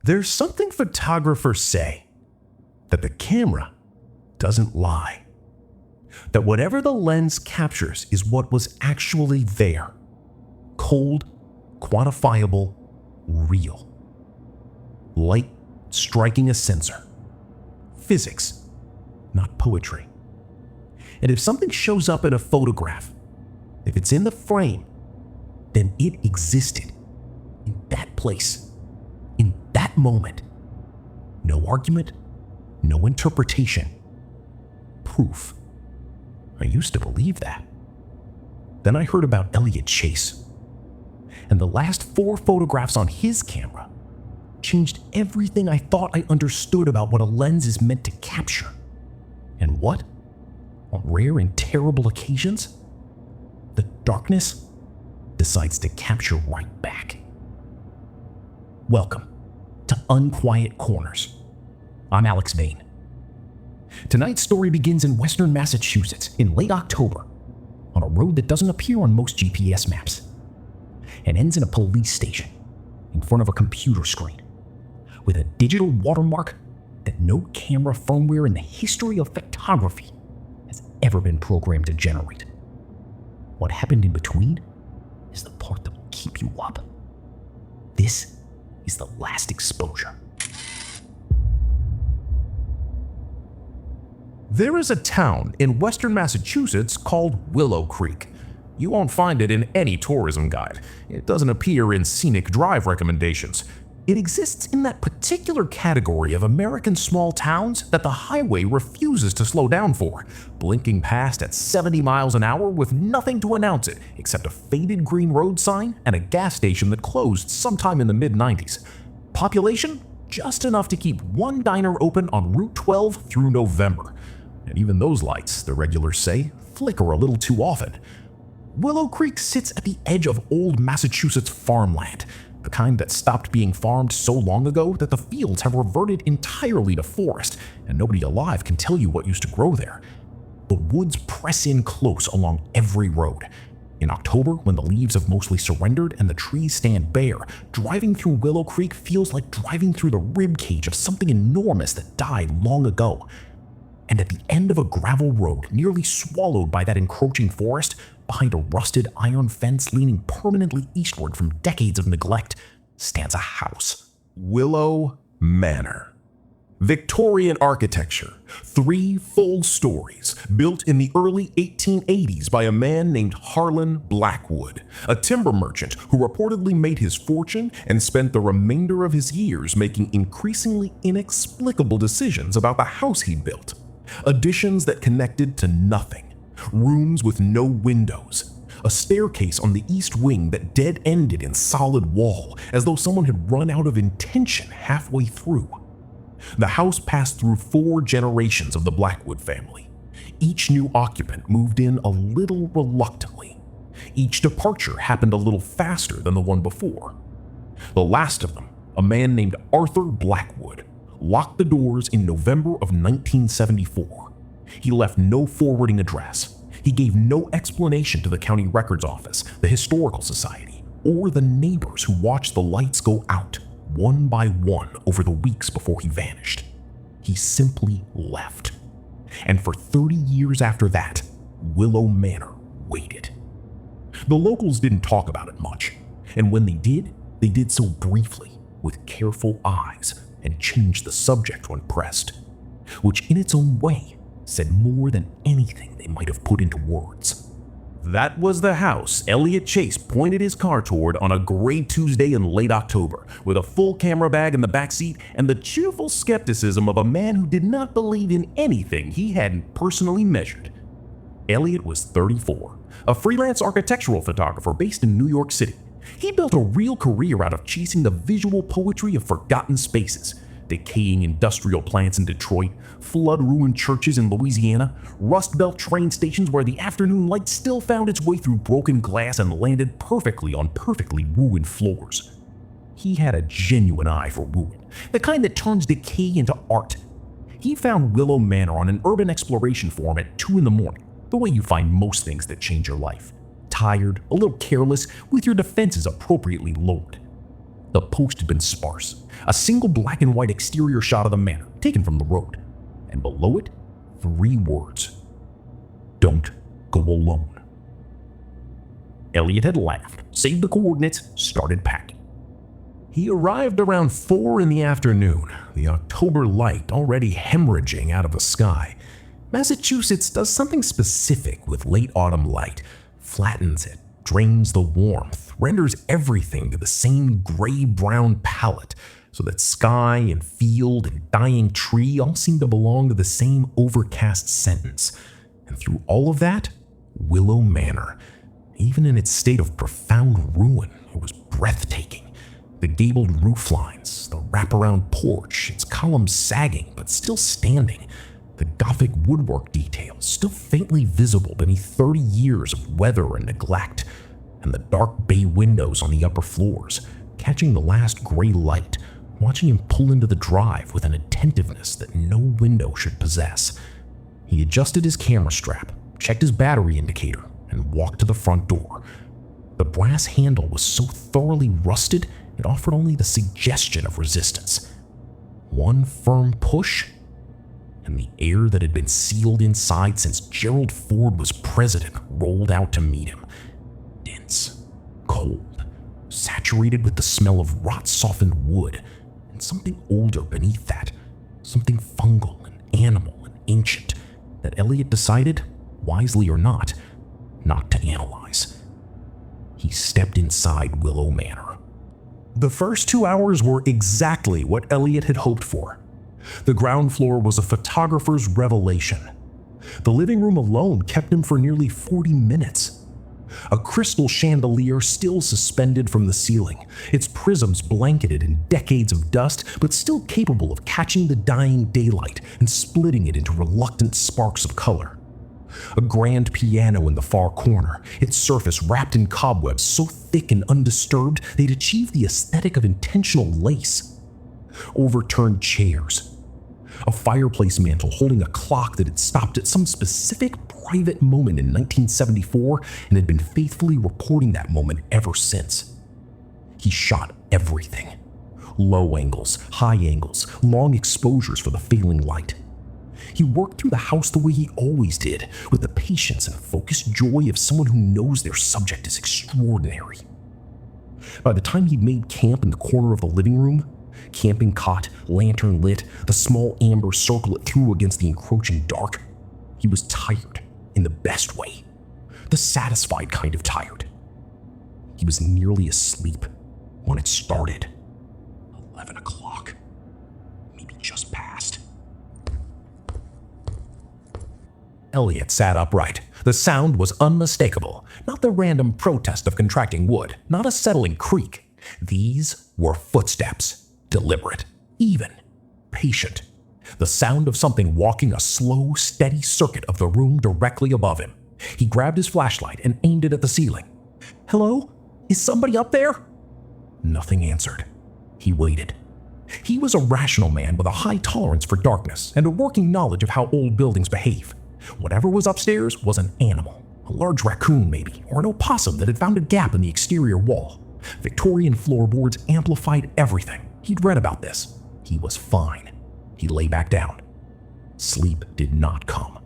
There's something photographers say, that the camera doesn't lie. That whatever the lens captures is what was actually there. Cold, quantifiable, real. Light striking a sensor. Physics, not poetry. And if something shows up in a photograph, if it's in the frame, then it existed in that place, in that moment. No argument, no interpretation. Proof. I used to believe that. Then I heard about Elliot Chase. And the last 4 photographs on his camera changed everything I thought I understood about what a lens is meant to capture. And what? On rare and terrible occasions, the darkness decides to capture right back. Welcome to Unquiet Corners. I'm Alex Vane. Tonight's story begins in western Massachusetts in late October on a road that doesn't appear on most GPS maps and ends in a police station in front of a computer screen with a digital watermark that no camera firmware in the history of photography has ever been programmed to generate. What happened in between is the part that will keep you up. This is the last exposure. There is a town in western Massachusetts called Willow Creek. You won't find it in any tourism guide. It doesn't appear in scenic drive recommendations. It exists in that particular category of American small towns that the highway refuses to slow down for, blinking past at 70 miles an hour with nothing to announce it except a faded green road sign and a gas station that closed sometime in the mid-90s. Population? Just enough to keep one diner open on Route 12 through November. And even those lights, the regulars say, flicker a little too often. Willow Creek sits at the edge of old Massachusetts farmland, the kind that stopped being farmed so long ago that the fields have reverted entirely to forest, and nobody alive can tell you what used to grow there. The woods press in close along every road. In October, when the leaves have mostly surrendered and the trees stand bare, driving through Willow Creek feels like driving through the ribcage of something enormous that died long ago. And at the end of a gravel road, nearly swallowed by that encroaching forest, behind a rusted iron fence leaning permanently eastward from decades of neglect, stands a house. Willow Manor. Victorian architecture, 3 full stories, built in the early 1880s by a man named Harlan Blackwood, a timber merchant who reportedly made his fortune and spent the remainder of his years making increasingly inexplicable decisions about the house he'd built. Additions that connected to nothing, rooms with no windows, a staircase on the east wing that dead-ended in solid wall as though someone had run out of intention halfway through. The house passed through 4 generations of the Blackwood family. Each new occupant moved in a little reluctantly. Each departure happened a little faster than the one before. The last of them, a man named Arthur Blackwood, locked the doors in November of 1974. He left no forwarding address. He gave no explanation to the county records office, the historical society, or the neighbors who watched the lights go out one by one over the weeks before he vanished. He simply left. And for 30 years after that, Willow Manor waited. The locals didn't talk about it much, and when they did so briefly, with careful eyes, and changed the subject when pressed, which in its own way said more than anything they might have put into words. That was the house Elliot Chase pointed his car toward on a gray Tuesday in late October, with a full camera bag in the backseat and the cheerful skepticism of a man who did not believe in anything he hadn't personally measured. Elliot was 34, a freelance architectural photographer based in New York City. He built a real career out of chasing the visual poetry of forgotten spaces, decaying industrial plants in Detroit, flood-ruined churches in Louisiana, Rust Belt train stations where the afternoon light still found its way through broken glass and landed perfectly on perfectly ruined floors. He had a genuine eye for ruin, the kind that turns decay into art. He found Willow Manor on an urban exploration forum at 2 a.m, the way you find most things that change your life. Tired, a little careless, with your defenses appropriately lowered. The post had been sparse, a single black and white exterior shot of the manor, taken from the road, and below it, 3 words: "Don't go alone." Elliot had laughed, saved the coordinates, started packing. He arrived around 4 in the afternoon, the October light already hemorrhaging out of the sky. Massachusetts does something specific with late autumn light: flattens it, drains the warmth, renders everything to the same gray-brown palette, so that sky and field and dying tree all seem to belong to the same overcast sentence. And through all of that, Willow Manor, even in its state of profound ruin, it was breathtaking. The gabled roof lines, the wraparound porch, its columns sagging but still standing, the Gothic woodwork details still faintly visible beneath 30 years of weather and neglect, and the dark bay windows on the upper floors, catching the last gray light, watching him pull into the drive with an attentiveness that no window should possess. He adjusted his camera strap, checked his battery indicator, and walked to the front door. The brass handle was so thoroughly rusted it offered only the suggestion of resistance. One firm push, and the air that had been sealed inside since Gerald Ford was president rolled out to meet him. Dense, cold, saturated with the smell of rot-softened wood, and something older beneath that, something fungal and animal and ancient, that Elliot decided, wisely or not to analyze. He stepped inside Willow Manor. The first 2 hours were exactly what Elliot had hoped for. The ground floor was a photographer's revelation. The living room alone kept him for nearly 40 minutes. A crystal chandelier still suspended from the ceiling, its prisms blanketed in decades of dust, but still capable of catching the dying daylight and splitting it into reluctant sparks of color. A grand piano in the far corner, its surface wrapped in cobwebs so thick and undisturbed they'd achieved the aesthetic of intentional lace. Overturned chairs. A fireplace mantle holding a clock that had stopped at some specific private moment in 1974 and had been faithfully reporting that moment ever since. He shot everything. Low angles, high angles, long exposures for the failing light. He worked through the house the way he always did, with the patience and focused joy of someone who knows their subject is extraordinary. By the time he'd made camp in the corner of the living room, camping cot, lantern lit, the small amber circle it threw against the encroaching dark, he was tired in the best way. The satisfied kind of tired. He was nearly asleep when it started. 11 o'clock. Maybe just past. Elliot sat upright. The sound was unmistakable. Not the random protest of contracting wood, not a settling creak. These were footsteps, deliberate, even, patient. The sound of something walking a slow, steady circuit of the room directly above him. He grabbed his flashlight and aimed it at the ceiling. "Hello? Is somebody up there?" Nothing answered. He waited. He was a rational man with a high tolerance for darkness and a working knowledge of how old buildings behave. Whatever was upstairs was an animal, a large raccoon maybe, or an opossum that had found a gap in the exterior wall. Victorian floorboards amplified everything. He'd read about this. He was fine. He lay back down. Sleep did not come.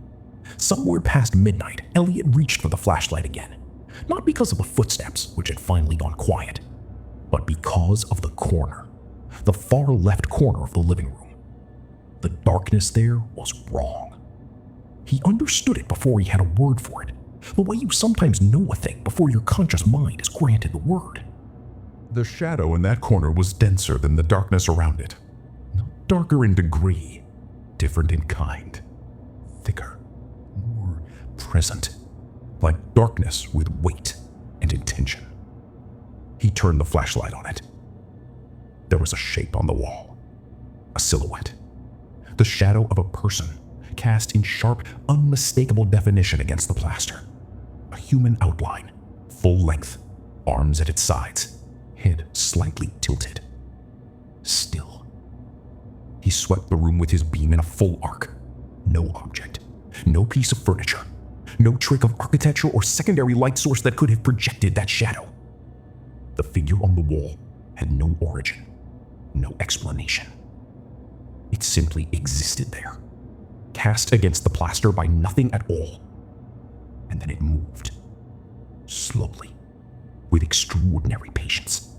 Somewhere past midnight, Elliot reached for the flashlight again. Not because of the footsteps, which had finally gone quiet, but because of the corner. The far left corner of the living room. The darkness there was wrong. He understood it before he had a word for it, the way you sometimes know a thing before your conscious mind is granted the word. The shadow in that corner was denser than the darkness around it. Not darker in degree, different in kind. Thicker, more present, like darkness with weight and intention. He turned the flashlight on it. There was a shape on the wall, a silhouette, the shadow of a person, cast in sharp, unmistakable definition against the plaster. A human outline, full length, arms at its sides, head slightly tilted. Still. He swept the room with his beam in a full arc. No object, no piece of furniture, no trick of architecture or secondary light source that could have projected that shadow. The figure on the wall had no origin, no explanation. It simply existed there, cast against the plaster by nothing at all. And then it moved, slowly, with extraordinary patience.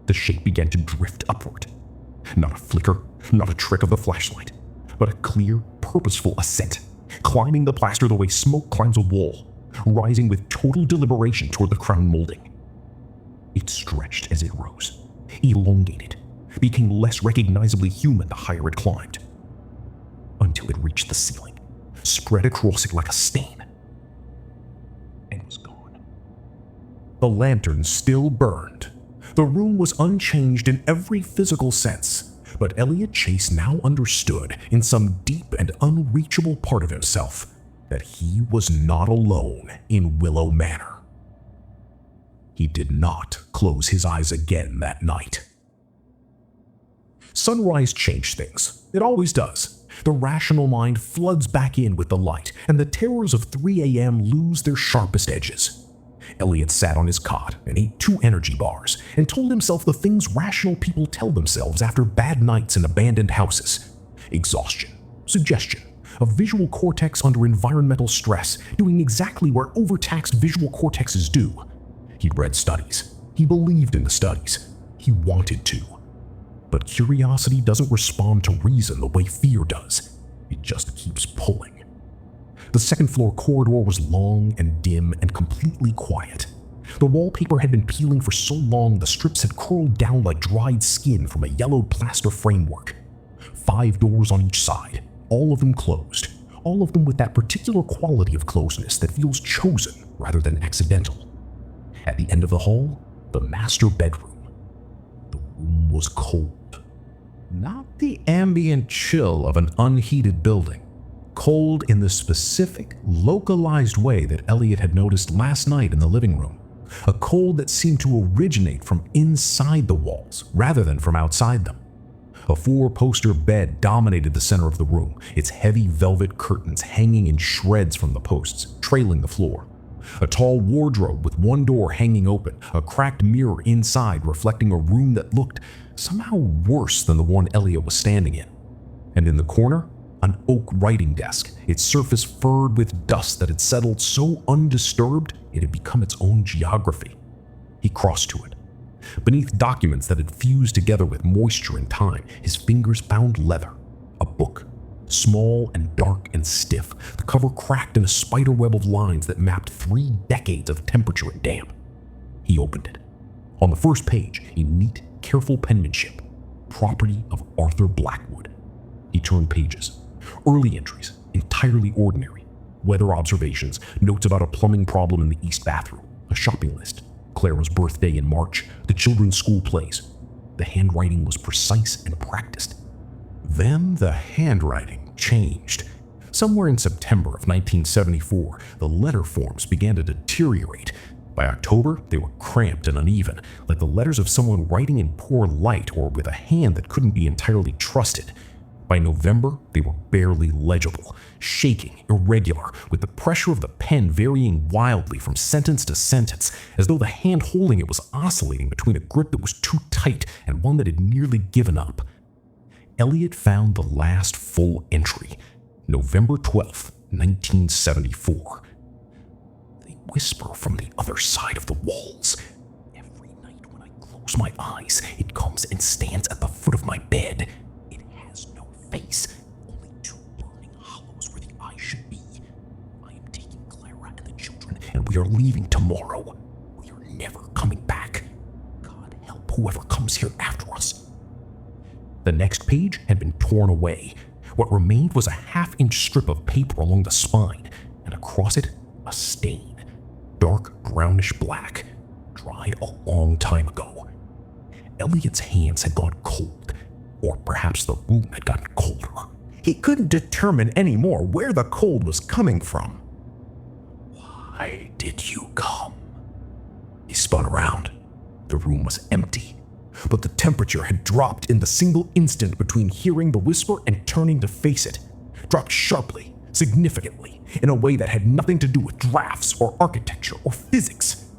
The shape began to drift upward. Not a flicker, not a trick of the flashlight, but a clear, purposeful ascent, climbing the plaster the way smoke climbs a wall, rising with total deliberation toward the crown molding. It stretched as it rose, elongated, became less recognizably human the higher it climbed, until it reached the ceiling, spread across it like a stain, and was gone. The lantern still burned. The room was unchanged in every physical sense, but Elliot Chase now understood in some deep and unreachable part of himself that he was not alone in Willow Manor. He did not close his eyes again that night. Sunrise changed things. It always does. The rational mind floods back in with the light, and the terrors of 3 a.m. lose their sharpest edges. Elliot sat on his cot and ate 2 energy bars and told himself the things rational people tell themselves after bad nights in abandoned houses. Exhaustion, suggestion, a visual cortex under environmental stress, doing exactly where overtaxed visual cortexes do. He'd read studies. He believed in the studies. He wanted to. But curiosity doesn't respond to reason the way fear does. It just keeps pulling. The second-floor corridor was long and dim and completely quiet. The wallpaper had been peeling for so long the strips had curled down like dried skin from a yellowed plaster framework. 5 doors on each side, all of them closed, all of them with that particular quality of closeness that feels chosen rather than accidental. At the end of the hall, the master bedroom. The room was cold. Not the ambient chill of an unheated building. Cold in the specific, localized way that Elliot had noticed last night in the living room. A cold that seemed to originate from inside the walls rather than from outside them. A 4-poster bed dominated the center of the room, its heavy velvet curtains hanging in shreds from the posts, trailing the floor. A tall wardrobe with one door hanging open, a cracked mirror inside reflecting a room that looked somehow worse than the one Elliot was standing in. And in the corner, an oak writing desk, its surface furred with dust that had settled so undisturbed it had become its own geography. He crossed to it. Beneath documents that had fused together with moisture and time, his fingers found leather, a book, small and dark and stiff, the cover cracked in a spiderweb of lines that mapped 3 decades of temperature and damp. He opened it. On the first page, in neat, careful penmanship, property of Arthur Blackwood. He turned pages. Early entries, entirely ordinary. Weather observations, notes about a plumbing problem in the east bathroom, a shopping list, Clara's birthday in March, the children's school plays. The handwriting was precise and practiced. Then the handwriting changed. Somewhere in September of 1974, the letter forms began to deteriorate. By October, they were cramped and uneven, like the letters of someone writing in poor light or with a hand that couldn't be entirely trusted. By November, they were barely legible, shaking, irregular, with the pressure of the pen varying wildly from sentence to sentence, as though the hand holding it was oscillating between a grip that was too tight and one that had nearly given up. Elliot found the last full entry, November 12th, 1974. They whisper from the other side of the walls. Every night when I close my eyes, it comes and stands at the foot of my bed. Face, only 2 burning hollows where the eye should be. I am taking Clara and the children, and we are leaving tomorrow. We are never coming back. God help whoever comes here after us. The next page had been torn away. What remained was a 1/2-inch strip of paper along the spine, and across it, a stain, dark brownish black, dried a long time ago. Elliot's hands had gone cold. Or perhaps the room had gotten colder. He couldn't determine anymore where the cold was coming from. Why did you come? He spun around. The room was empty, but the temperature had dropped in the single instant between hearing the whisper and turning to face it. Dropped sharply, significantly, in a way that had nothing to do with drafts or architecture or physics.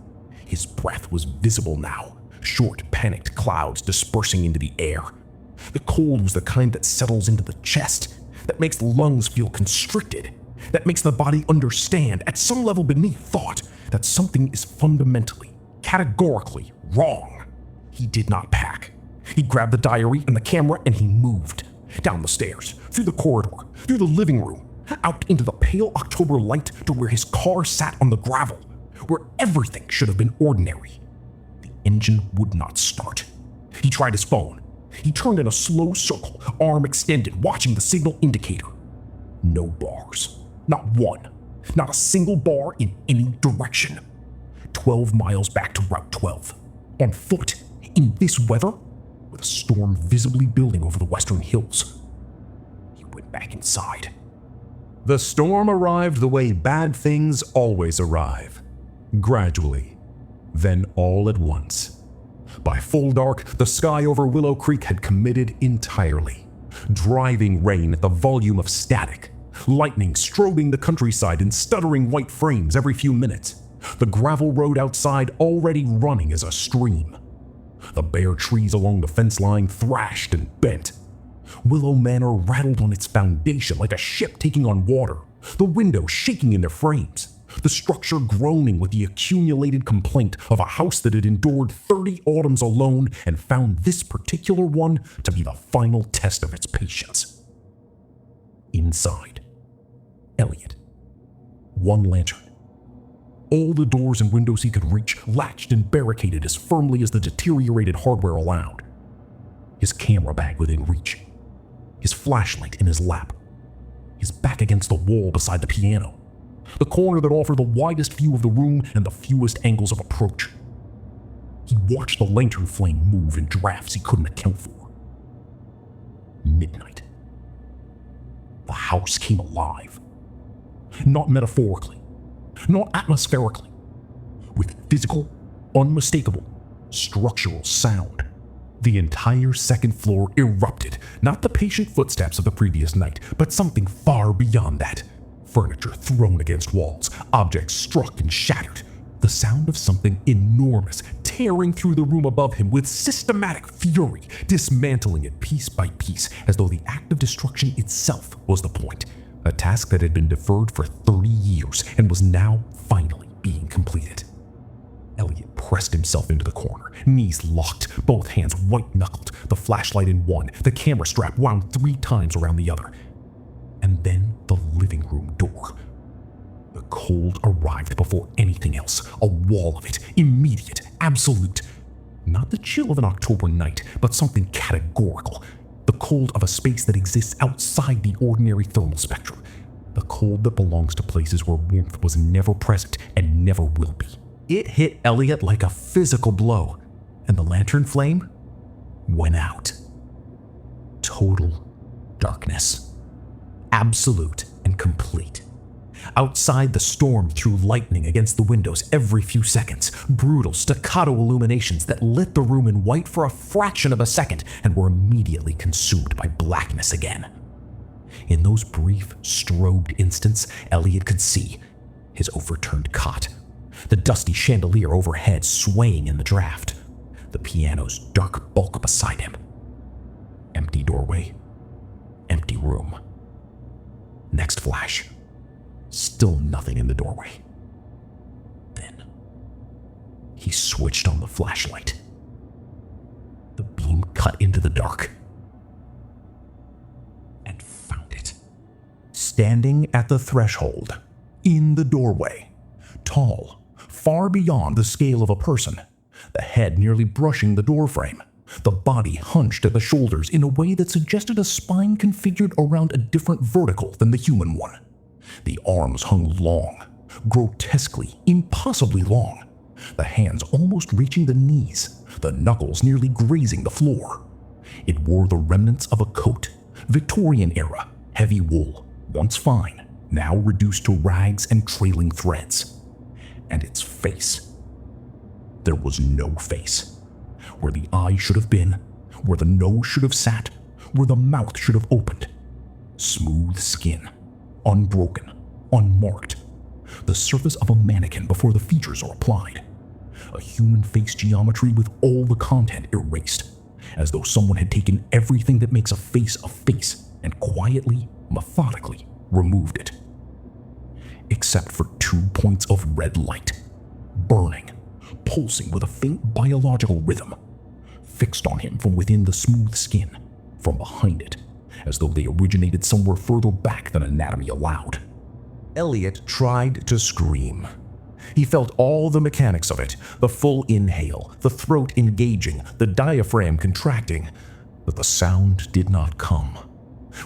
His breath was visible now, short, panicked clouds dispersing into the air. The cold was the kind that settles into the chest, that makes the lungs feel constricted, that makes the body understand, at some level beneath thought, that something is fundamentally, categorically wrong. He did not pack. He grabbed the diary and the camera and he moved. Down the stairs, through the corridor, through the living room, out into the pale October light to where his car sat on the gravel, where everything should have been ordinary. The engine would not start. He tried his phone. He turned in a slow circle, arm extended, watching the signal indicator. No bars. Not one. Not a single bar in any direction. 12 miles back to Route 12. On foot, in this weather, with a storm visibly building over the western hills. He went back inside. The storm arrived the way bad things always arrive. Gradually, then all at once. By full dark, the sky over Willow Creek had committed entirely. Driving rain at the volume of static. Lightning strobing the countryside in stuttering white frames every few minutes. The gravel road outside already running as a stream. The bare trees along the fence line thrashed and bent. Willow Manor rattled on its foundation like a ship taking on water, the windows shaking in their frames, the structure groaning with the accumulated complaint of a house that had endured 30 autumns alone and found this particular one to be the final test of its patience. Inside, Elliot. One lantern. All the doors and windows he could reach latched and barricaded as firmly as the deteriorated hardware allowed. His camera bag within reach. His flashlight in his lap. His back against the wall beside the piano. The corner that offered the widest view of the room and the fewest angles of approach. He watched the lantern flame move in drafts he couldn't account for. Midnight. The house came alive. Not metaphorically. Not atmospherically. With physical, unmistakable, structural sound. The entire second floor erupted, not the patient footsteps of the previous night, but something far beyond that. Furniture thrown against walls, objects struck and shattered. The sound of something enormous tearing through the room above him with systematic fury, dismantling it piece by piece, as though the act of destruction itself was the point. A task that had been deferred for 30 years and was now finally being completed. Elliot pressed himself into the corner, knees locked, both hands white-knuckled, the flashlight in one, the camera strap wound 3 times around the other. And then the living room door. The cold arrived before anything else, a wall of it, immediate, absolute. Not the chill of an October night, but something categorical. The cold of a space that exists outside the ordinary thermal spectrum. The cold that belongs to places where warmth was never present and never will be. It hit Elliot like a physical blow, and the lantern flame went out. Total darkness. Absolute and complete. Outside, the storm threw lightning against the windows every few seconds, brutal staccato illuminations that lit the room in white for a fraction of a second and were immediately consumed by blackness again. In those brief, strobed instants, Elliot could see his overturned cot, the dusty chandelier overhead swaying in the draft, the piano's dark bulk beside him. Empty doorway, empty room. Next flash. Still nothing in the doorway. Then, he switched on the flashlight. The beam cut into the dark. And found it. Standing at the threshold, in the doorway, tall, far beyond the scale of a person, the head nearly brushing the doorframe, the body hunched at the shoulders in a way that suggested a spine configured around a different vertical than the human one. The arms hung long, grotesquely, impossibly long, the hands almost reaching the knees, the knuckles nearly grazing the floor. It wore the remnants of a coat, Victorian era, heavy wool, once fine, now reduced to rags and trailing threads. And its face. There was no face. Where the eye should have been, where the nose should have sat, where the mouth should have opened. Smooth skin. Unbroken, unmarked, the surface of a mannequin before the features are applied. a human face geometry with all the content erased, as though someone had taken everything that makes a face and quietly, methodically removed it. Except for 2 points of red light, burning, pulsing with a faint biological rhythm, fixed on him from within the smooth skin, from behind it, as though they originated somewhere further back than anatomy allowed. Elliot tried to scream. He felt all the mechanics of it, the full inhale, the throat engaging, the diaphragm contracting, but the sound did not come.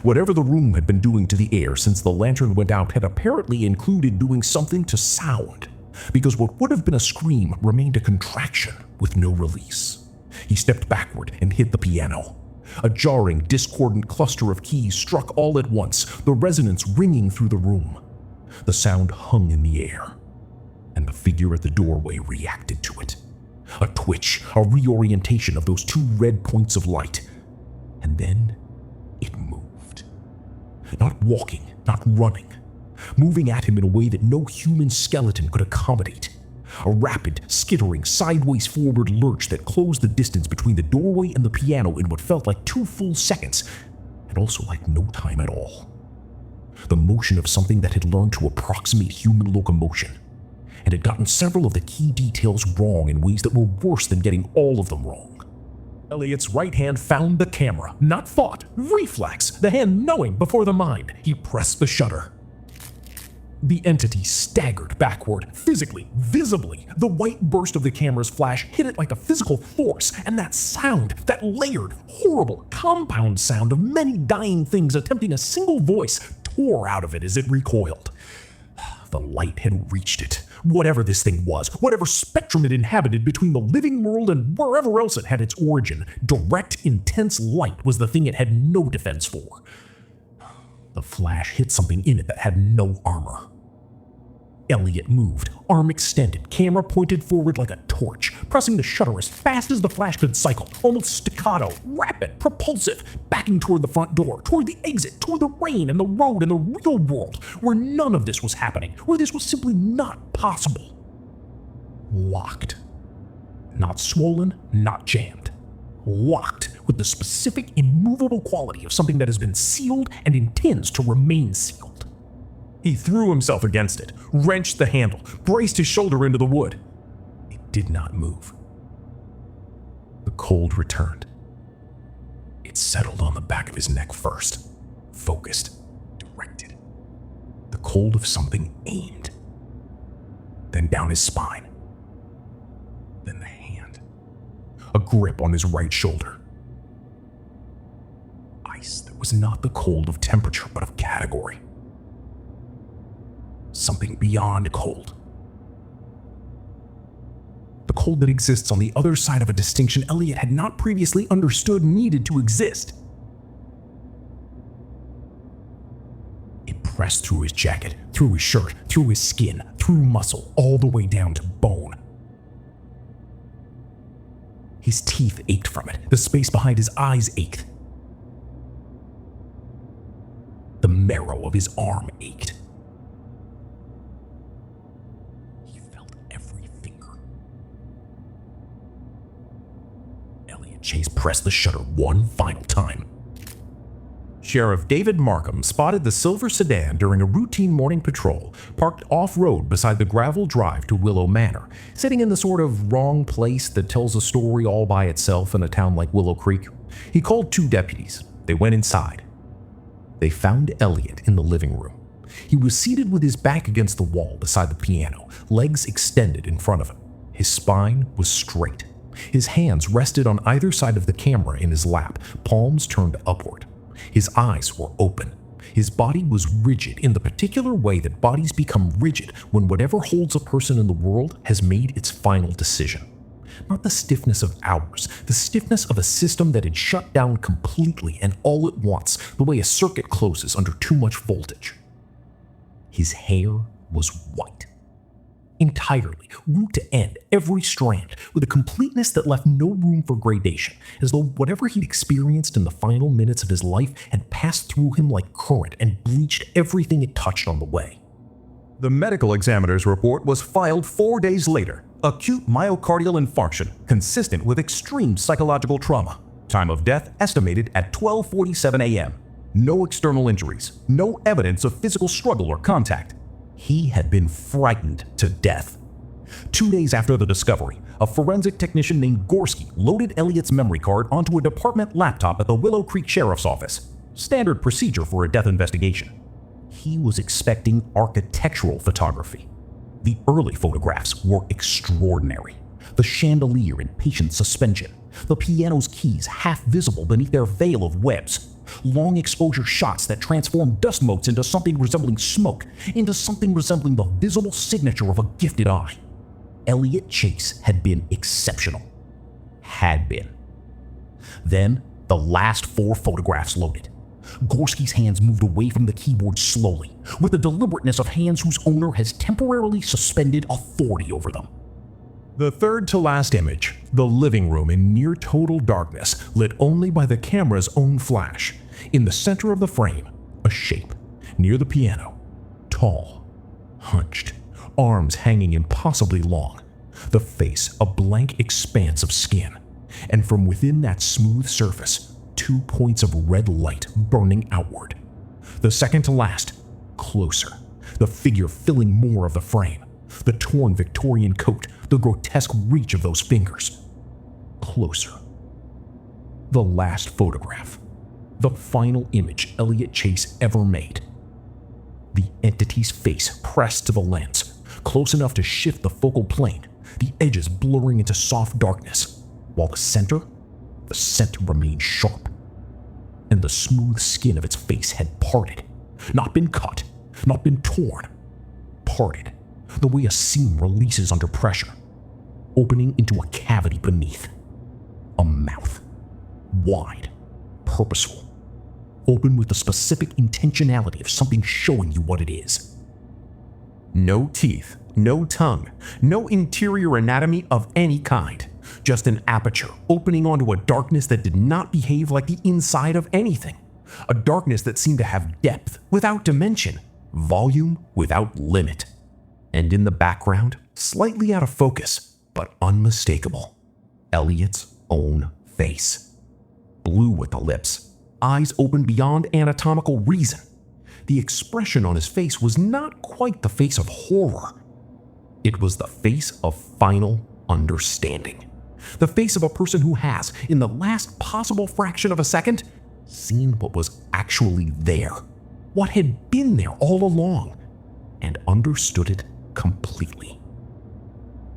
Whatever the room had been doing to the air since the lantern went out had apparently included doing something to sound, because what would have been a scream remained a contraction with no release. He stepped backward and hit the piano. A jarring, discordant cluster of keys struck all at once, the resonance ringing through the room. The sound hung in the air, and the figure at the doorway reacted to it. A twitch, a reorientation of those 2 red points of light, and then it moved. Not walking, not running, moving at him in a way that no human skeleton could accommodate. A rapid, skittering, sideways forward lurch that closed the distance between the doorway and the piano in what felt like 2 full seconds, and also like no time at all. The motion of something that had learned to approximate human locomotion, and had gotten several of the key details wrong in ways that were worse than getting all of them wrong. Elliot's right hand found the camera, not thought, reflex, the hand knowing before the mind. He pressed the shutter. The entity staggered backward, physically, visibly. The white burst of the camera's flash hit it like a physical force, and that sound, that layered, horrible, compound sound of many dying things attempting a single voice, tore out of it as it recoiled. The light had reached it. Whatever this thing was, whatever spectrum it inhabited between the living world and wherever else it had its origin, direct, intense light was the thing it had no defense for. The flash hit something in it that had no armor. Elliot moved, arm extended, camera pointed forward like a torch, pressing the shutter as fast as the flash could cycle, almost staccato, rapid, propulsive, backing toward the front door, toward the exit, toward the rain and the road and the real world, where none of this was happening, where this was simply not possible. Locked. Not swollen, not jammed. Locked with the specific, immovable quality of something that has been sealed and intends to remain sealed. He threw himself against it, wrenched the handle, braced his shoulder into the wood. It did not move. The cold returned. It settled on the back of his neck first, focused, directed. The cold of something aimed. Then down his spine. Then the hand. A grip on his right shoulder. Ice that was not the cold of temperature, but of category. Something beyond cold. The cold that exists on the other side of a distinction Elliot had not previously understood needed to exist. It pressed through his jacket, through his shirt, through his skin, through muscle, all the way down to bone. His teeth ached from it. The space behind his eyes ached. The marrow of his arm ached. Chase pressed the shutter one final time. Sheriff David Markham spotted the silver sedan during a routine morning patrol, parked off-road beside the gravel drive to Willow Manor, sitting in the sort of wrong place that tells a story all by itself in a town like Willow Creek. He called 2 deputies. They went inside. They found Elliot in the living room. He was seated with his back against the wall beside the piano, legs extended in front of him. His spine was straight. His hands rested on either side of the camera in his lap, palms turned upward. His eyes were open. His body was rigid in the particular way that bodies become rigid when whatever holds a person in the world has made its final decision. Not the stiffness of ours, the stiffness of a system that had shut down completely and all at once, the way a circuit closes under too much voltage. His hair was white. Entirely, root to end, every strand, with a completeness that left no room for gradation, as though whatever he'd experienced in the final minutes of his life had passed through him like current and bleached everything it touched on the way. The medical examiner's report was filed 4 days later, Acute myocardial infarction consistent with extreme psychological trauma. Time of death estimated at 12:47 a.m. No external injuries, no evidence of physical struggle or contact. He had been frightened to death. 2 days after the discovery, a forensic technician named Gorski loaded Elliot's memory card onto a department laptop at the Willow Creek Sheriff's Office. Standard procedure for a death investigation. He was expecting architectural photography. The early photographs were extraordinary. The chandelier in patient suspension, the piano's keys half visible beneath their veil of webs, long exposure shots that transform dust motes into something resembling smoke, into something resembling the visible signature of a gifted eye. Elliot Chase had been exceptional. Had been. Then, the last 4 photographs loaded. Gorski's hands moved away from the keyboard slowly, with the deliberateness of hands whose owner has temporarily suspended authority over them. The third to last image, the living room in near total darkness, lit only by the camera's own flash. In the center of the frame, a shape, near the piano, tall, hunched, arms hanging impossibly long, the face a blank expanse of skin, and from within that smooth surface, 2 points of red light burning outward. The second to last, closer, the figure filling more of the frame, the torn Victorian coat, the grotesque reach of those fingers. Closer. The last photograph, the final image Elliot Chase ever made. The entity's face pressed to the lens, close enough to shift the focal plane, the edges blurring into soft darkness, while the center remained sharp. And the smooth skin of its face had parted, not been cut, not been torn, parted, the way a seam releases under pressure, opening into a cavity beneath. A mouth, wide, purposeful, open with the specific intentionality of something showing you what it is. No teeth, no tongue, no interior anatomy of any kind. Just an aperture opening onto a darkness that did not behave like the inside of anything. A darkness that seemed to have depth without dimension, volume without limit. And in the background, slightly out of focus, but unmistakable, Elliot's own face. Blue at the lips, eyes open beyond anatomical reason. The expression on his face was not quite the face of horror. It was the face of final understanding. The face of a person who has, in the last possible fraction of a second, seen what was actually there, what had been there all along, and understood it completely.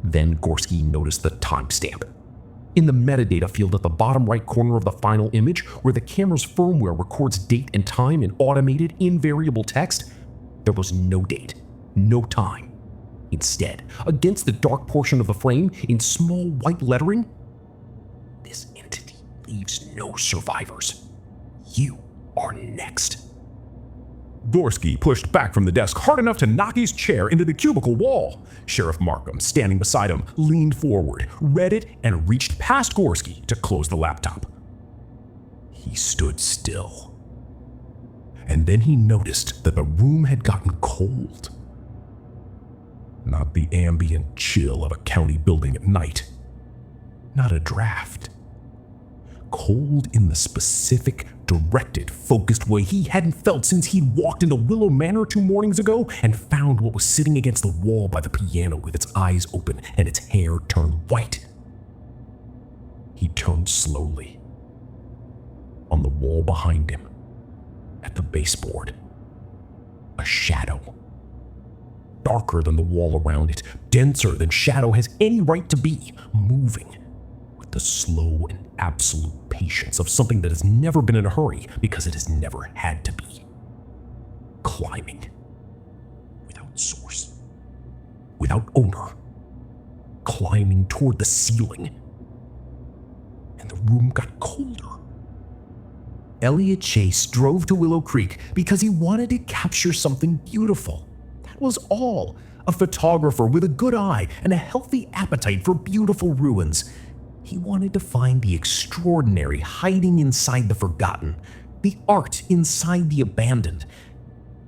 Then Gorski noticed the timestamp. In the metadata field at the bottom right corner of the final image, where the camera's firmware records date and time in automated, invariable text, there was no date, no time. Instead, against the dark portion of the frame, in small white lettering, this entity leaves no survivors. You are next. Gorski pushed back from the desk hard enough to knock his chair into the cubicle wall. Sheriff Markham, standing beside him, leaned forward, read it, and reached past Gorski to close the laptop. He stood still. And then he noticed that the room had gotten cold. Not the ambient chill of a county building at night. Not a draft. Cold in the specific, directed, focused way he hadn't felt since he'd walked into Willow Manor 2 mornings ago and found what was sitting against the wall by the piano with its eyes open and its hair turned white. He turned slowly. On the wall behind him, at the baseboard, a shadow. Darker than the wall around it, denser than shadow has any right to be, moving with the slow and absolute patience of something that has never been in a hurry because it has never had to be. Climbing. Without source. Without owner. Climbing toward the ceiling. And the room got colder. Elliot Chase drove to Willow Creek because he wanted to capture something beautiful. Was all. A photographer with a good eye and a healthy appetite for beautiful ruins. He wanted to find the extraordinary hiding inside the forgotten, the art inside the abandoned.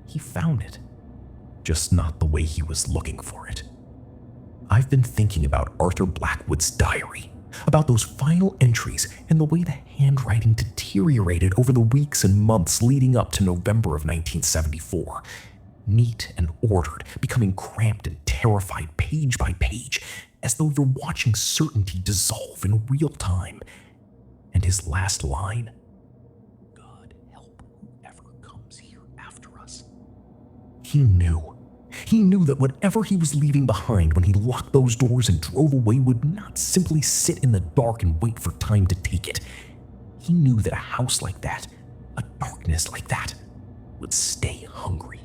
He found it, just not the way he was looking for it. I've been thinking about Arthur Blackwood's diary, about those final entries and the way the handwriting deteriorated over the weeks and months leading up to November of 1974. Neat and ordered, becoming cramped and terrified page by page, as though you're watching certainty dissolve in real time. And his last line, "God help whoever comes here after us." He knew. He knew that whatever he was leaving behind when he locked those doors and drove away would not simply sit in the dark and wait for time to take it. He knew that a house like that, a darkness like that, would stay hungry.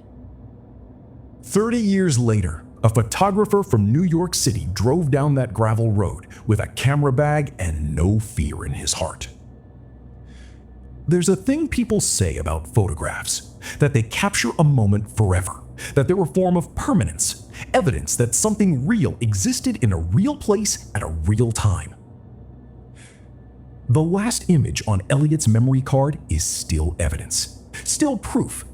30 years later, a photographer from New York City drove down that gravel road with a camera bag and no fear in his heart. There's a thing people say about photographs, that they capture a moment forever, that they're a form of permanence, evidence that something real existed in a real place at a real time. The last image on Elliot's memory card is still evidence, still proof,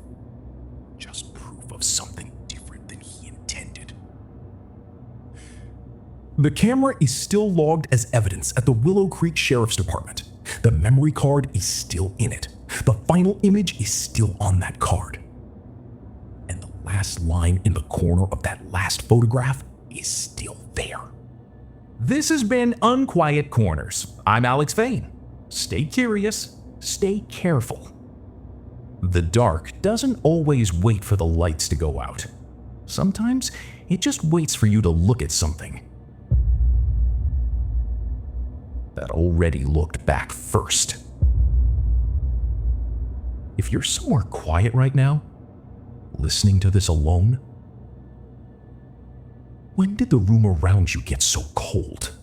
just proof of something different than he intended. The camera is still logged as evidence at the Willow Creek Sheriff's Department. The memory card is still in it. The final image is still on that card. And the last line in the corner of that last photograph is still there. This has been Unquiet Corners. I'm Alex Vane. Stay curious, stay careful. The dark doesn't always wait for the lights to go out. Sometimes it just waits for you to look at something that already looked back first. If you're somewhere quiet right now, listening to this alone, when did the room around you get so cold?